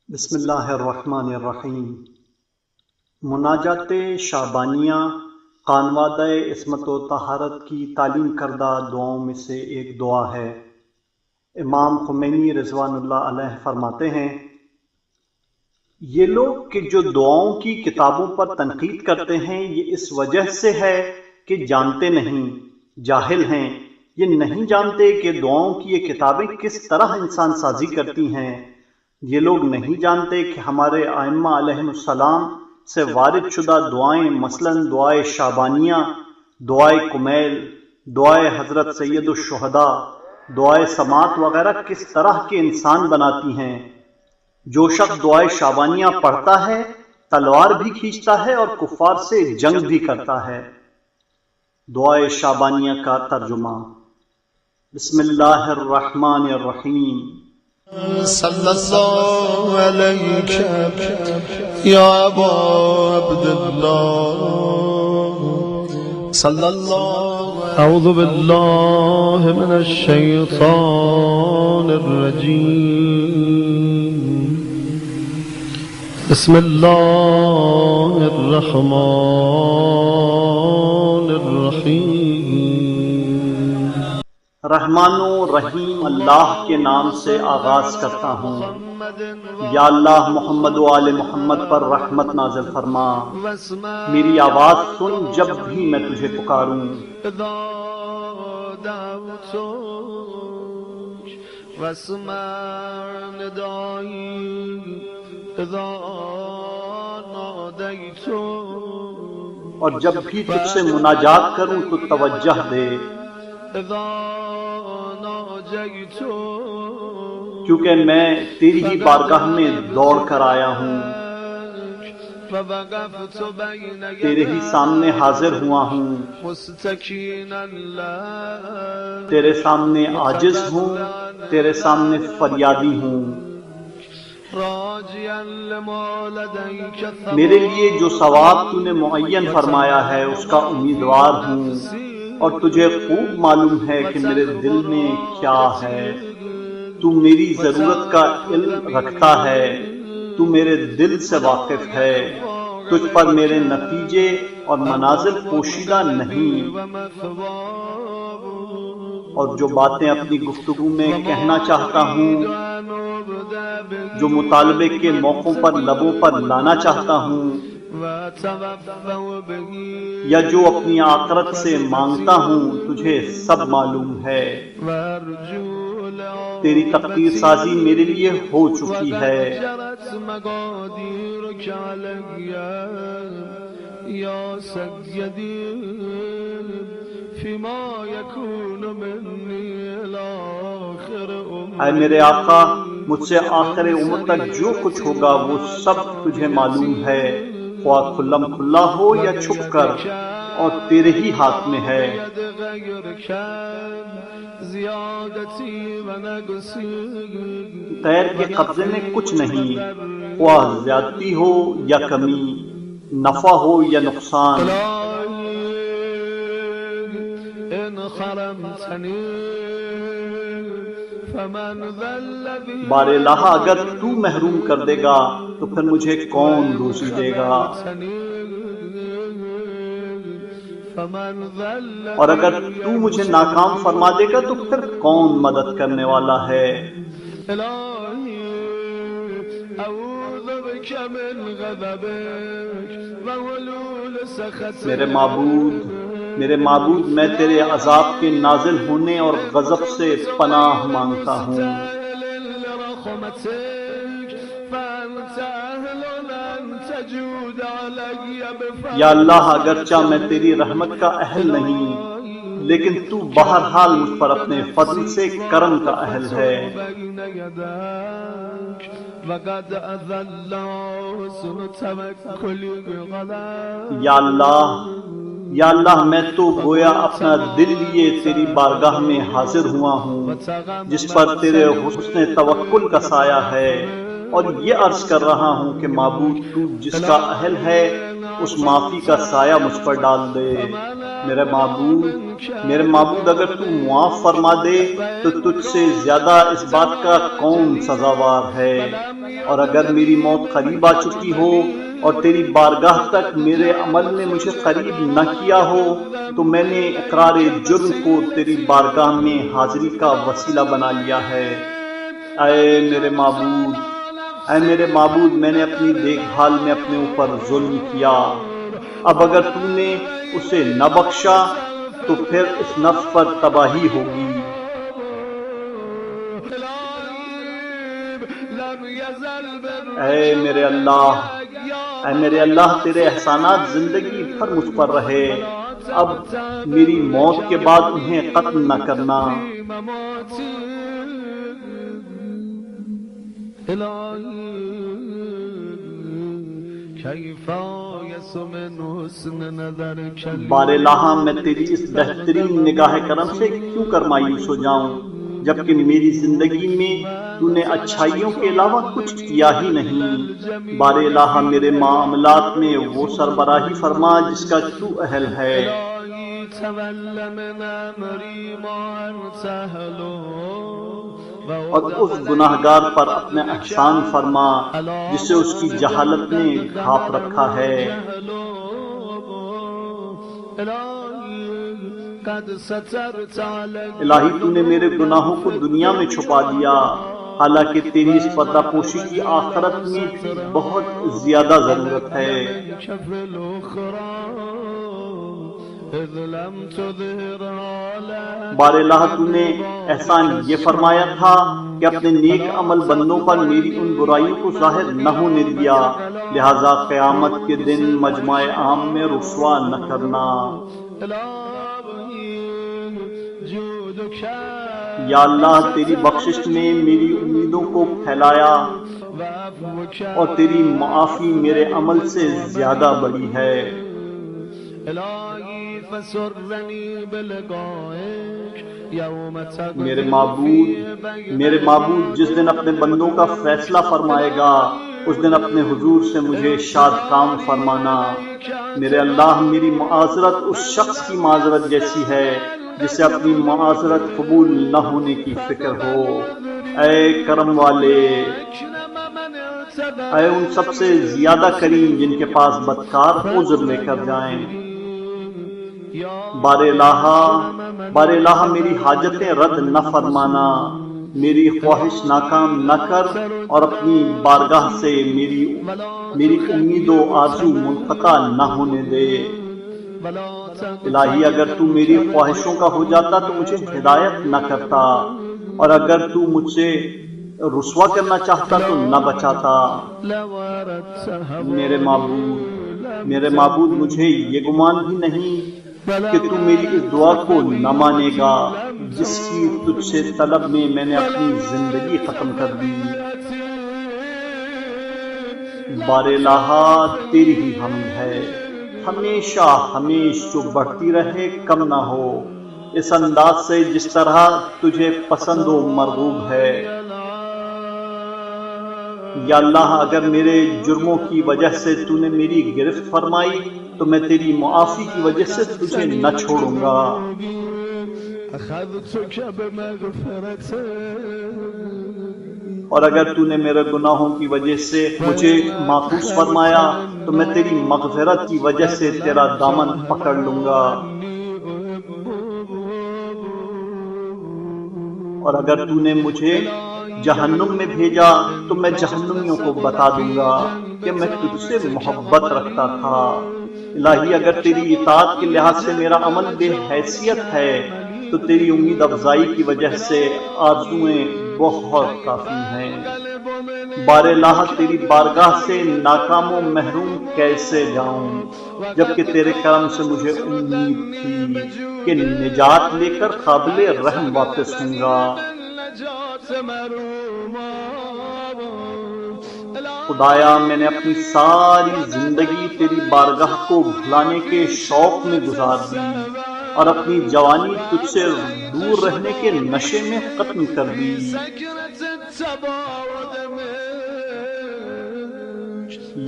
بسم اللہ الرحمن الرحیم۔ مناجات شعبانیہ خانوادہ عصمت و طہارت کی تعلیم کردہ دعاؤں میں سے ایک دعا ہے۔ امام خمینی رضوان اللہ علیہ فرماتے ہیں، یہ لوگ کہ جو دعاؤں کی کتابوں پر تنقید کرتے ہیں یہ اس وجہ سے ہے کہ جانتے نہیں، جاہل ہیں۔ یہ نہیں جانتے کہ دعاؤں کی یہ کتابیں کس طرح انسان سازی کرتی ہیں۔ یہ لوگ نہیں جانتے کہ ہمارے ائمہ علیہم السلام سے وارد شدہ دعائیں مثلاً دعائے شعبانیہ، دعائے کمیل، دعائے حضرت سید الشہداء، دعائے سماعت وغیرہ کس طرح کے انسان بناتی ہیں۔ جو شخص دعائے شعبانیہ پڑھتا ہے تلوار بھی کھینچتا ہے اور کفار سے جنگ بھی کرتا ہے۔ دعائے شعبانیہ کا ترجمہ۔ بسم اللہ الرحمن الرحیم۔ صلی اللہ علیہ یا ابا عبداللہ صلی اللہ۔ اعوذ باللہ من الشیطان الرجیم، بسم اللہ الرحمن الرحیم۔ رحمان و رحیم اللہ کے نام سے آغاز کرتا ہوں۔ یا اللہ محمد و آل محمد پر رحمت نازل فرما۔ میری آواز سن جب بھی میں تجھے پکاروں۔ اور جب بھی تجھ سے مناجات کروں تو توجہ دے، کیونکہ میں تیری ہی بارگاہ میں دوڑ کر آیا ہوں، تیرے ہی سامنے حاضر ہوا ہوں، تیرے سامنے عاجز ہوں، تیرے سامنے فریادی ہوں۔ میرے لیے جو ثواب تو نے معین فرمایا ہے اس کا امیدوار ہوں، اور تجھے خوب معلوم ہے کہ میرے دل میں کیا ہے۔ تو میری ضرورت کا علم رکھتا ہے، تو میرے دل سے واقف ہے۔ تجھ پر میرے نتیجے اور منازل پوشیدہ نہیں، اور جو باتیں اپنی گفتگو میں کہنا چاہتا ہوں، جو مطالبے کے موقعوں پر لبوں پر لانا چاہتا ہوں، یا جو اپنی آخرت سے مانگتا ہوں، تجھے سب معلوم ہے۔ تیری تقدیر سازی میرے لیے ہو چکی ہے۔ اے میرے آقا، مجھ سے آخر عمر تک جو کچھ ہوگا وہ سب تجھے معلوم ہے، خواہ کھلم کھلا ہو یا چھپ کر، اور تیرے ہی ہاتھ میں ہے۔ غیر کے قبضے میں کچھ نہیں، خواہ زیادتی ہو یا کمی، نفع ہو یا نقصان۔ بار الہ اگر تو محروم کر دے گا تو پھر مجھے کون روزی دے گا، اور اگر تو مجھے ناکام فرما دے گا تو پھر کون مدد کرنے والا ہے۔ میرے معبود میں تیرے عذاب کے نازل ہونے اور غضب سے پناہ مانگتا ہوں۔ یا اللہ اگرچہ میں تیری رحمت کا اہل نہیں، لیکن تو بہرحال مجھ پر اپنے فضل سے کرم کا اہل ہے۔ یا اللہ میں تو گویا اپنا دل لیے تیری بارگاہ میں حاضر ہوا ہوں، جس پر تیرے حسن توکل کا سایہ ہے، اور یہ عرض کر رہا ہوں کہ معبود تو جس کا اہل ہے اس معافی کا سایہ مجھ پر ڈال دے۔ میرے معبود اگر تو معاف فرما دے تو تجھ سے زیادہ اس بات کا کون سزاوار ہے؟ اور اگر میری موت قریب آ چکی ہو اور تیری بارگاہ تک میرے عمل نے مجھے قریب نہ کیا ہو تو میں نے اقرار جرم کو تیری بارگاہ میں حاضری کا وسیلہ بنا لیا ہے۔ اے میرے معبود، میں نے اپنی دیکھ بھال میں اپنے اوپر ظلم کیا۔ اب اگر تو نے اسے نہ بخشا تو پھر اس نفس پر تباہی ہوگی۔ اے میرے اللہ، تیرے احسانات زندگی بھر مجھ پر رہے، اب میری موت کے بعد انہیں قتل نہ کرنا۔ بار الہ، میں تیری اس بہترین نگاہ کرم سے کیوں کر مایوس ہو جاؤں، جبکہ میری زندگی میں تو نے اچھائیوں کے علاوہ کچھ کیا ہی نہیں۔ بار الہ، میرے معاملات میں وہ سربراہی فرما جس کا تو اہل ہے، اور اس گناہ گار پر اپنا احسان فرما جسے اس کی جہالت نے ڈھانپ رکھا ہے۔ الہی، تو نے میرے گناہوں کو دنیا میں چھپا دیا، حالانکہ تیری اس پردہ پوشی کی آخرت میں بھی بہت زیادہ ضرورت ہے۔ بار الہ، تو نے احسان یہ فرمایا تھا کہ اپنے نیک عمل بندوں پر میری ان برائیوں کو ظاہر نہ ہونے دیا، لہذا قیامت کے دن مجمع عام میں رسوا نہ کرنا۔ یا اللہ، تیری بخشش نے میری امیدوں کو پھیلایا اور تیری معافی میرے عمل سے زیادہ بڑی ہے۔ میرے معبود، جس دن اپنے بندوں کا فیصلہ فرمائے گا اس دن اپنے حضور سے مجھے شاد کام فرمانا۔ میرے اللہ، میری معاذرت اس شخص کی معاذرت جیسی ہے جسے اپنی معاذرت قبول نہ ہونے کی فکر ہو۔ اے کرم والے، اے ان سب سے زیادہ کریم جن کے پاس بدکار عذر لے کر جائیں۔ بار الہ، میری حاجتیں رد نہ فرمانا، میری خواہش ناکام نہ کر اور اپنی بارگاہ سے میری امید و آرزو منقطع نہ ہونے دے۔ الہی، اگر تو میری خواہشوں کا ہو جاتا تو مجھے ہدایت نہ کرتا، اور اگر تو مجھ سے رسوا کرنا چاہتا تو نہ بچاتا۔ میرے معبود، مجھے یہ گمان بھی نہیں کہ تو میری اس دعا کو نہ مانے گا جس کی تجھ سے طلب میں میں نے اپنی زندگی ختم کر دی۔ بار الہ، تیری ہی حمد ہے، ہمیشہ جو بڑھتی رہے کم نہ ہو، اس انداز سے جس طرح تجھے پسند و مرغوب ہے۔ یا اللہ، اگر میرے جرموں کی وجہ سے تو نے میری گرفت فرمائی تو میں تیری معافی کی وجہ سے تجھے نہ چھوڑوں گا۔ اور اگر تو نے میرے گناہوں کی وجہ سے مجھے محفوظ فرمایا تو میں تیری مغفرت کی وجہ سے تیرا دامن پکڑ لوں گا۔ اور اگر تو نے مجھے جہنم میں بھیجا تو میں جہنمیوں کو بتا دوں گا کہ میں تجھ سے محبت رکھتا تھا۔ الہی، اگر تیری اطاعت کے لحاظ سے میرا عمل بے حیثیت ہے تو تیری امید افزائی کی وجہ سے آرزوئیں بہت کافی ہیں۔ بار الہ، تیری بارگاہ سے ناکام و محروم کیسے جاؤں، جبکہ تیرے کرم سے مجھے امید تھی کہ نجات لے کر قابل رحم واپس ہوں گا۔ خدایا، میں نے اپنی ساری زندگی تیری بارگاہ کو بھلانے کے شوق میں گزار دی اور اپنی جوانی تجھ سے دور رہنے کے نشے میں ختم کر دی۔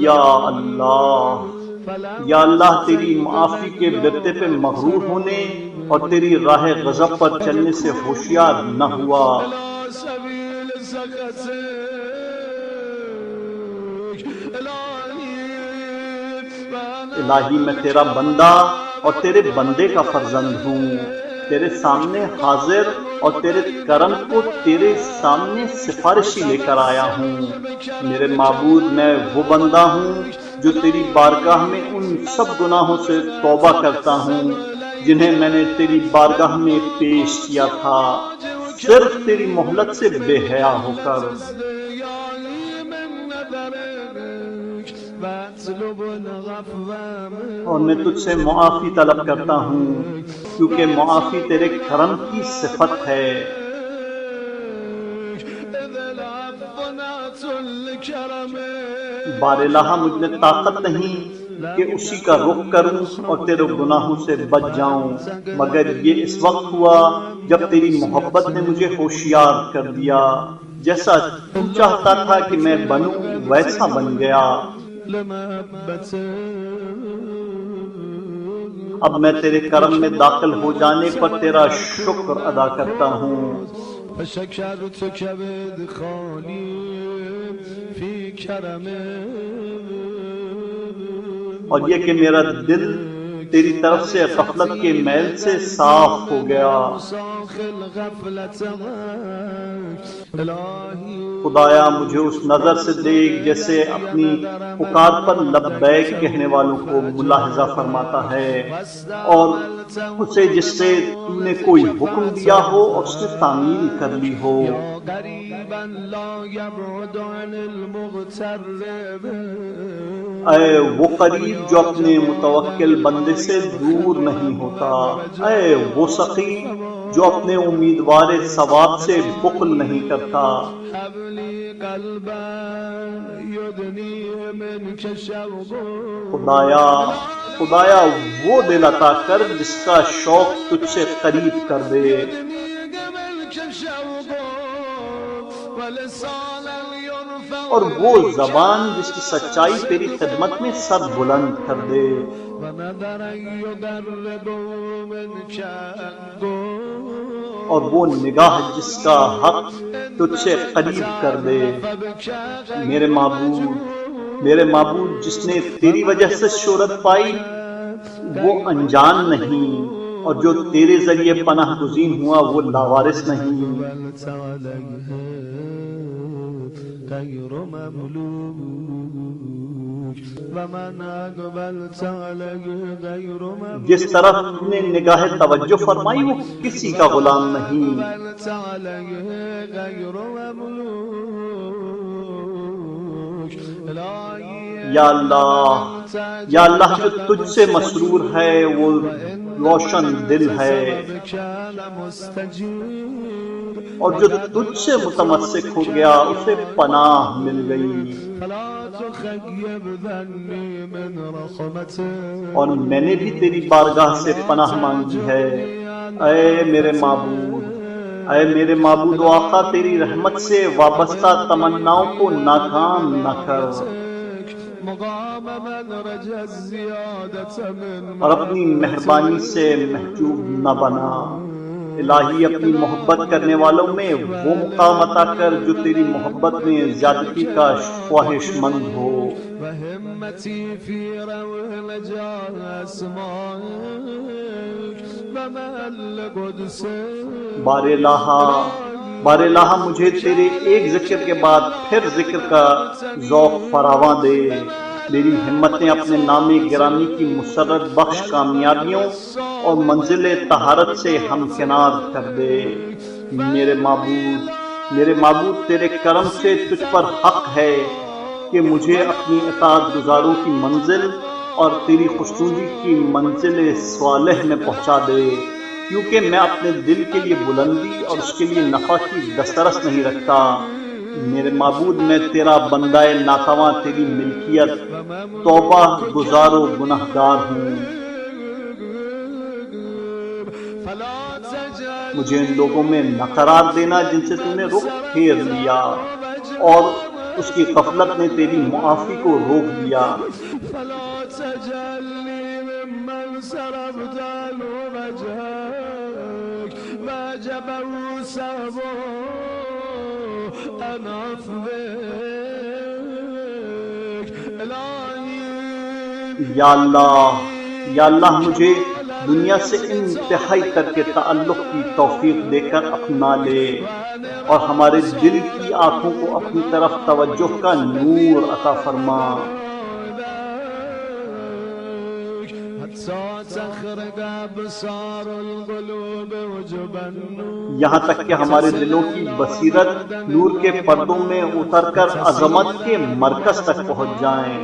یا اللہ، یا اللہ تیری معافی کے برتے پہ مغرور ہونے اور تیری راہ غضب پر چلنے سے ہوشیار نہ ہوا۔ الہی میں تیرا بندہ اور تیرے بندے کا فرزند ہوں، تیرے سامنے حاضر اور تیرے کرم کو تیرے سامنے سفارشی لے کر آیا ہوں۔ میرے معبود میں وہ بندہ ہوں جو تیری بارگاہ میں ان سب گناہوں سے توبہ کرتا ہوں جنہیں میں نے تیری بارگاہ میں پیش کیا تھا، صرف تیری مہلت سے بے حیا ہو کر۔ اور میں تجھ سے معافی طلب کرتا ہوں کیونکہ معافی تیرے کرم کی صفت ہے۔ بار الہ مجھ میں طاقت نہیں کہ اسی کا رخ کروں اور تیرے گناہوں سے بچ جاؤں، مگر یہ اس وقت ہوا جب تیری محبت نے مجھے ہوشیار کر دیا۔ جیسا تو چاہتا تھا کہ میں بنوں ویسا بن گیا۔ اب میں تیرے کرم میں داخل ہو جانے پر تیرا شکر ادا کرتا ہوں۔ اور یہ کہ میرا دل تیری طرف سے غفلت کے میل سے صاف ہو گیا۔ خدایا مجھے اس نظر سے دیکھ جیسے اپنی پکار پر لبیک کہنے والوں کو ملاحظہ فرماتا ہے، اور اسے جس سے تو نے کوئی حکم دیا ہو اور اس نے تعمیل کر لی ہو۔ اے وہ قریب جو اپنے متوکل بندے سے دور نہیں ہوتا، اے وہ سخی جو اپنے امیدوار ثواب سے بخل نہیں کرتا۔ خدایا وہ دل عطا کر جس کا شوق تجھ سے قریب کر دے، اور وہ زبان جس کی سچائی تیری خدمت میں سر بلند کر دے۔ اور وہ نگاہ جس کا حق تجھ سے قریب کر دے۔ میرے معبود جس نے تیری وجہ سے شہرت پائی وہ انجان نہیں، اور جو تیرے ذریعے پناہ گزین ہوا وہ لاوارث نہیں۔ جس طرف تم نے نگاہ توجہ فرمائی وہ کسی کا غلام نہیں۔ یا اللہ جو تجھ سے مسرور ہے وہ روشن دل ہے، اور جو تجھ سے متمسک ہو گیا اسے پناہ مل گئی۔ اور میں نے بھی تیری بارگاہ سے پناہ مانگی ہے۔ اے میرے معبود و آقا تیری رحمت سے وابستہ تمناؤں کو ناکام نہ کر، اور اپنی مہربانی سے محجوب نہ بنا۔ الہی اپنی محبت کرنے والوں میں وہ مقام عطا کر جو تیری محبت میں زیادتی کا خواہش مند ہو۔ بار الہ مجھے تیرے ایک ذکر کے بعد پھر ذکر کا ذوق فراواں دے، میری ہمتیں اپنے نام گرامی کی مسرت بخش کامیابیوں اور منزل طہارت سے ہمکنار کر دے۔ میرے معبود تیرے کرم سے تجھ پر حق ہے کہ مجھے اپنی اطاعت گزاروں کی منزل اور تیری خوشنودی کی منزل صالح میں پہنچا دے، کیونکہ میں اپنے دل کے لیے بلندی اور اس کے لیے نفع کی دسترس نہیں رکھتا۔ میرے معبود میں تیرا بندہ ناتواں تیری ملکیت توبہ گزار و گناہ گار ہوں۔ مجھے ان لوگوں میں نہ قرار دینا جن سے تم نے رخ پھیر لیا، اور اس کی غفلت نے تیری معافی کو روک دیا۔ فلا تجعلني ممن صرفت عنه وجهك وجبه سبه عن عفوك الهي یا اللہ مجھے دنیا سے انتہائی تر کے تعلق کی توفیق دے کر اپنا لے، اور ہمارے دل کی آنکھوں کو اپنی طرف توجہ کا نور عطا فرما۔ یہاں تک کہ ہمارے دلوں کی بصیرت نور کے پردوں میں اتر کر عظمت کے مرکز تک پہنچ جائیں،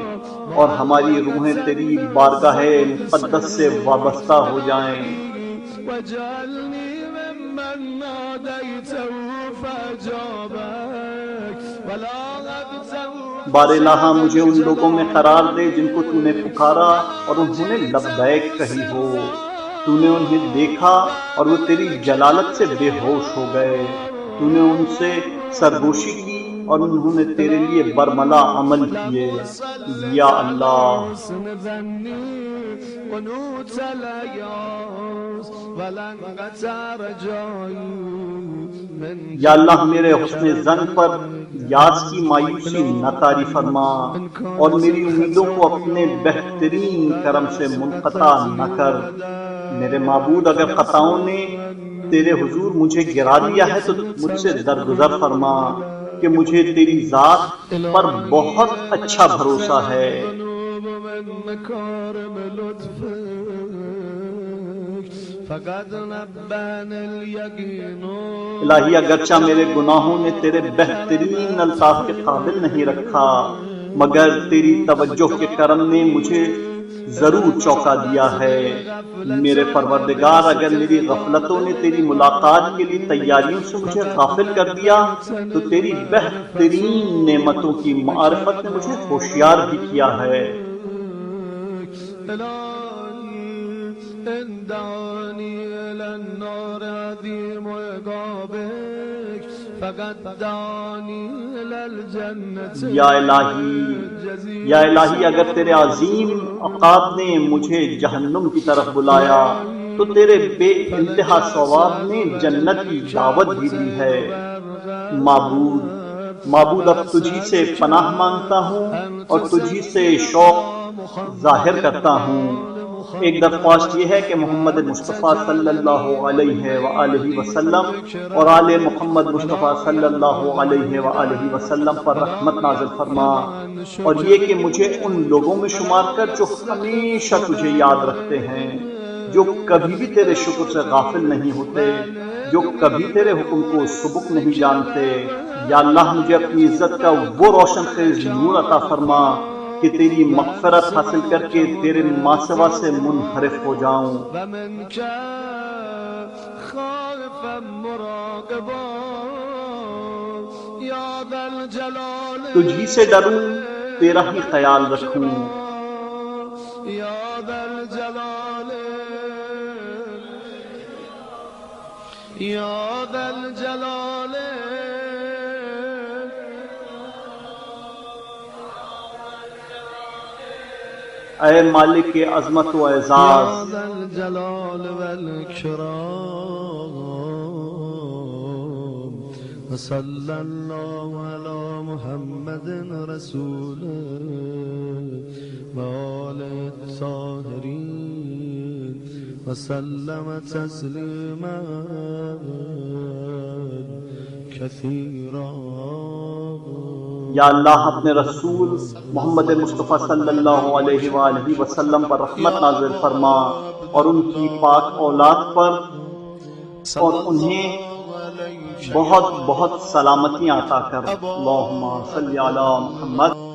اور ہماری روحیں تیری بارگاہ مقدس سے وابستہ ہو جائیں۔ وَاجْعَلْنِي مِمَّن نَّادَيْتَهُ فَأَجَابَكَ وَلَا أَبْتَغُ بار الہ مجھے ان لوگوں میں قرار دے جن کو تو نے پکارا اور انہوں نے لبیک کہی ہو۔ تو نے انہیں دیکھا اور وہ تیری جلالت سے بے ہوش ہو گئے۔ تو نے ان سے سرگوشی کی اور انہوں نے تیرے لیے برملا عمل کیے۔ یا اللہ یا اللہ میرے حسن ظن پر یاس کی مایوسی نہ طاری فرما، اور میری امیدوں کو اپنے بہترین کرم سے منقطع نہ کر۔ میرے معبود اگر خطاؤں نے تیرے حضور مجھے گرا دیا ہے تو مجھ سے درگزر فرما، کہ مجھے تیری ذات پر بہت اچھا بھروسہ ہے۔ الہی اگرچہ میرے گناہوں نے تیرے بہترین الطاف کے قابل نہیں رکھا، مگر تیری توجہ کے کرم نے مجھے ضرور چونکا دیا ہے۔ میرے پروردگار اگر میری غفلتوں نے تیری ملاقات کے لیے تیاریوں سے مجھے غافل کر دیا تو تیری بہترین نعمتوں کی معرفت نے مجھے ہوشیار بھی کیا ہے۔ یا الہی اگر تیرے عظیم عقاب نے مجھے جہنم کی طرف بلایا تو تیرے بے انتہا ثواب نے جنت کی دعوت بھی دی ہے۔ معبود اب تجھی سے پناہ مانگتا ہوں اور تجھی سے شوق ظاہر کرتا ہوں۔ ایک درخواست یہ ہے کہ محمد مصطفیٰ صلی اللہ علیہ وآلہ وسلم اور آل محمد مصطفیٰ صلی اللہ علیہ وآلہ وسلم پر رحمت نازل فرما، اور یہ کہ مجھے ان لوگوں میں شمار کر جو ہمیشہ تجھے یاد رکھتے ہیں، جو کبھی بھی تیرے شکر سے غافل نہیں ہوتے، جو کبھی تیرے حکم کو سبک نہیں جانتے۔ یا اللہ مجھے اپنی عزت کا وہ روشن خیز نور عطا فرما کہ تیری مغفرت حاصل کر کے تیرے ماسوا سے منحرف ہو جاؤں۔ تجھی سے ڈروں، تیرا ہی خیال رکھوں۔ اے مالک عظمت و اعزاز، صلی اللہ علی محمد رسول وآل الطاہرین وسلم تسلیما کثیرا۔ یا اللہ اپنے رسول محمد مصطفیٰ صلی اللہ علیہ وآلہ وسلم پر رحمت نازل فرما، اور ان کی پاک اولاد پر، اور انہیں بہت بہت سلامتیاں عطا کر۔ اللہم صلی علی محمد۔